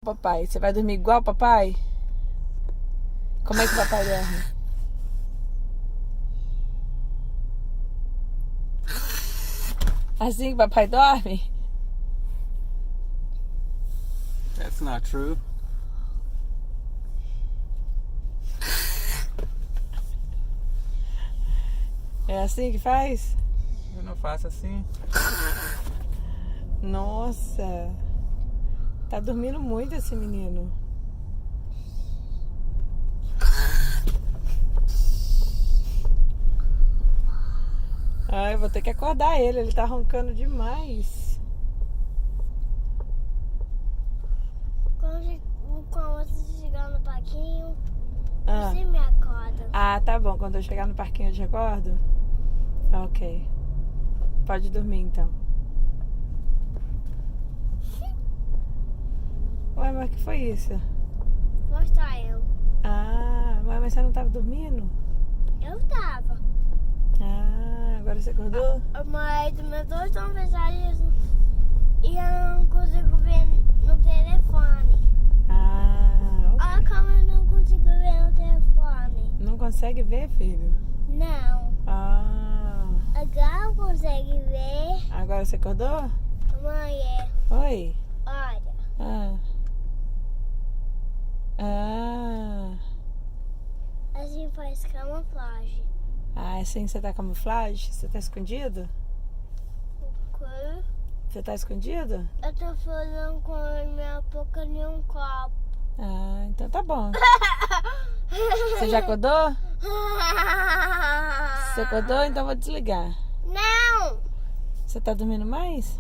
Papai, você vai dormir igual o papai? Como é que o papai dorme? Assim que o papai dorme? That's not true. É assim que faz? Eu não faço assim. Nossa. Tá dormindo muito esse menino. Ai, vou ter que acordar ele tá roncando demais. Quando você chegar no parquinho, Ah. você me acorda. Ah, tá bom. Quando eu chegar no parquinho eu te acordo? Ok. Pode dormir então. Ué, mas o que foi isso? Mostra eu. Ah, mas você não tava dormindo? Eu tava. Ah, agora você acordou? Mas meus dois estão fechados e eu não consigo ver no telefone. Ah, Olha ok. como eu não consigo ver no telefone. Não consegue ver, filho? Não. Ah, Agora eu consigo ver. agora você acordou? Mãe, Oi. olha. Ah. Ah. Assim faz camuflagem. Ah, assim você tá camuflagem? Você tá escondido? Você tá escondido? Eu tô falando com a minha boca em um copo. Ah, então tá bom. Você já acordou? Você acordou? Então vou desligar. Não! Você tá dormindo mais?